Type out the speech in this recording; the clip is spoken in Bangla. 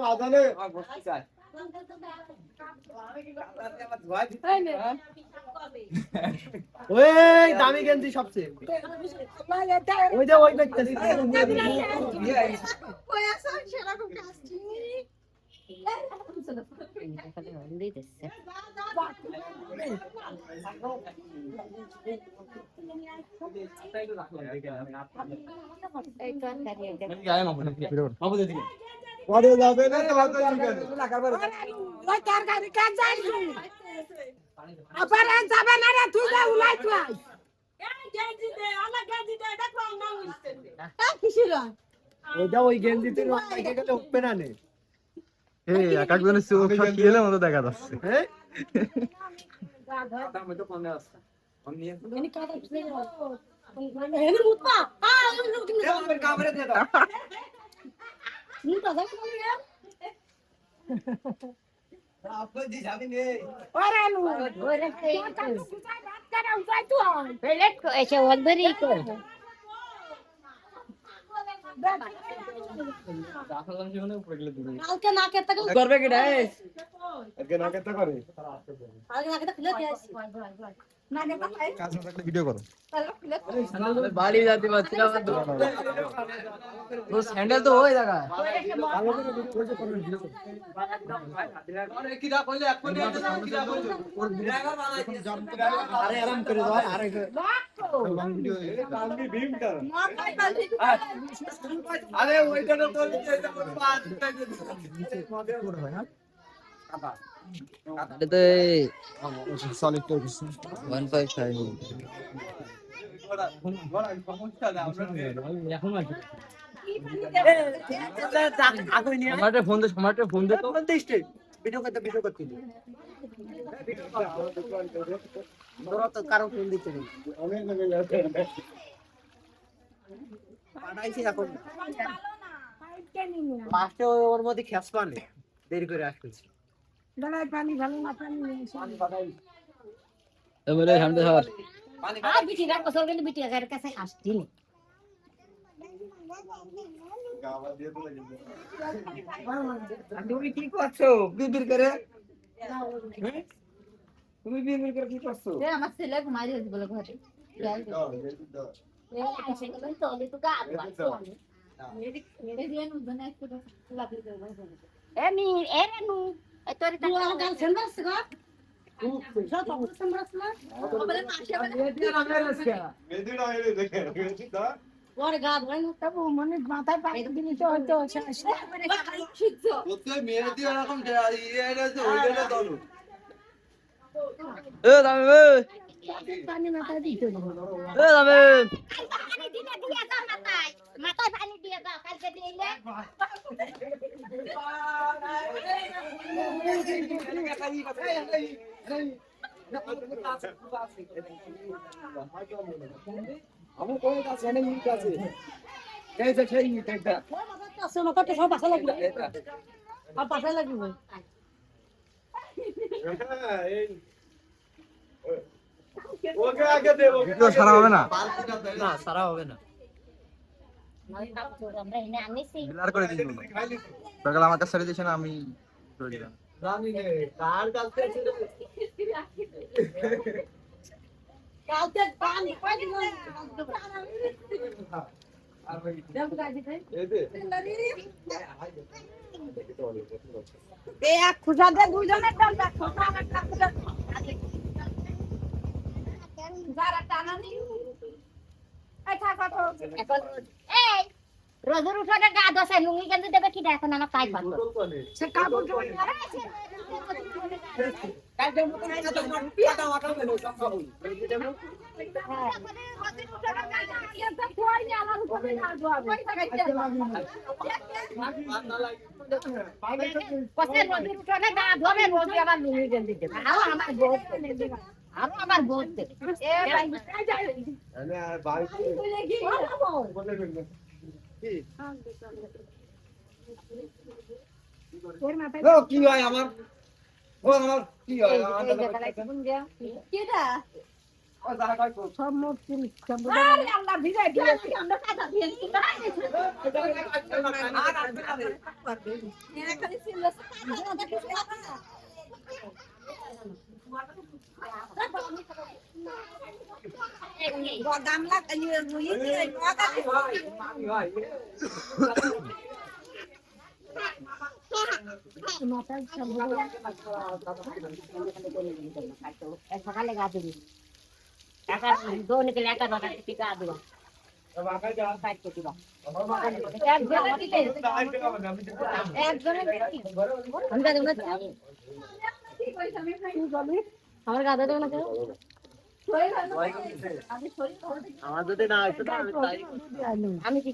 আদানে বসতে চাই ওই দামি গেঞ্জি সবচেয়ে ওই যে ওই দেখতেছি পরে যাবে না তো হয়তো ওই তরকারি কাজ যাই আবার যাবে না রে তুই যা উলাই তুই ওইটা ওই গেঞ্জিতে বাইকে গেলে উঠবে না নে এই এক একজনের চোখ ফাটিয়ে মতো দেখা যাচ্ছে হ্যাঁ আমি তো ফোনে আসছে ফোন নিয়ে কামড়ে দিয়ে দাও আপনি জি যাবেন রে কালকে না কেতে করবে কি রে আজকে না কেতে করে কালকে না কেতে খুলে দিয়েছি না দেখা খাই কাজ না থাকলে ভিডিও করো বাড়ি যাতে পারছি না তো স্যান্ডেল তো ওই জায়গা কি দা কইলে এক কোটি আছে কি দা কইলে ড্রাইভার বানাই আরে আরাম করে দাও আরে লং ভিডিও কালকে ভীমটা আরে ওইটা তো তোর এটা পাঁচ এটা সলিড তো 155 এখন আছে ফোন দে তো ভিডিও করতে তোরা তো কারো ফোন দিতে নেই অনেক নেমে গেছে পাঠাইছি এখন পাঁচটা ওর মধ্যে খেস পানে দেরি করে আসতেছি দাঁড়াই পানি ভালো না পানি এবারে সামনে ধর বিটি রাখ বছর গেলে বিটি এর কাছে আসছি না গাওয়া দিয়ে তো লাগে তুমি কি করছো বিবির করে তুমি বিবির করে কি করছো এ আমার ছেলে ঘুমাই দিয়েছে বলে ঘরে এ আইছে গেল তো ওলি তো গা এনি এরেনু তোর তা গাল সেন্দাস গা সব সেন্দাস না বলে মাসে বলে মেদিনা এলে দেখে মেদিনা ওর গা ধরে তবু মনে মাথায় পানি দিলি তো হয়তো শেষ ওতে মেহেদি এরকম ইয়েটা তো ওইটা দলো এ দামে পানি মাথায় দিতে এ দামে পানি দিলে দিয়ে দাও মাথায় মাথায় পানি দিয়ে দাও কালকে দিলে আমি কোন কাছে নেই ই কাছে এই যে সেই এটা ওই মাথাটা শোনো কত সব পাশে লাগবে আর পাশে লাগবে এই ওকে আগে দেবো ভিডিও সারা হবে না না সারা হবে না আমরা এনে আনিছি ব্লার করে দিই সকাল আমার কাছে ছেড়ে দিয়েছে না আমি করে দিলাম জানি নে কার কাছে ছিল কালকে পানি কই দিল আর ভাই দেখ গাড়ি তাই এই দে এ এক খুজা দে দুইজনের দাম দেখ ছোট একটা খুজা যারা টানা নি এই থাকো তো এখন এই রোজের উঠোনে গা দশে লুঙ্গি গেঞ্জি দেবে কি এখন আমার কাজ পাবো সে কাপড় জমে কাল দেব তো না তো কাটা ওয়াটা মেলো সব খাবো আমার বোধ মানে আর বাইক বলে ফেলবে ও কি হয় আমার ও আমার কি হয় সব মূর্তি সব আরে আল্লাহ ভিজে দিয়েছি আমরা কাটা দিয়েছি খালি ছিল গামলা রুই দিয়ে সকালে গা দিবি টাকা দোন কে লেখা টাকা টিকা দিবা বাবা যা কাট কে দিবা আমার গাদা দেবো না কেন আমার যদি না আসতো আমি কি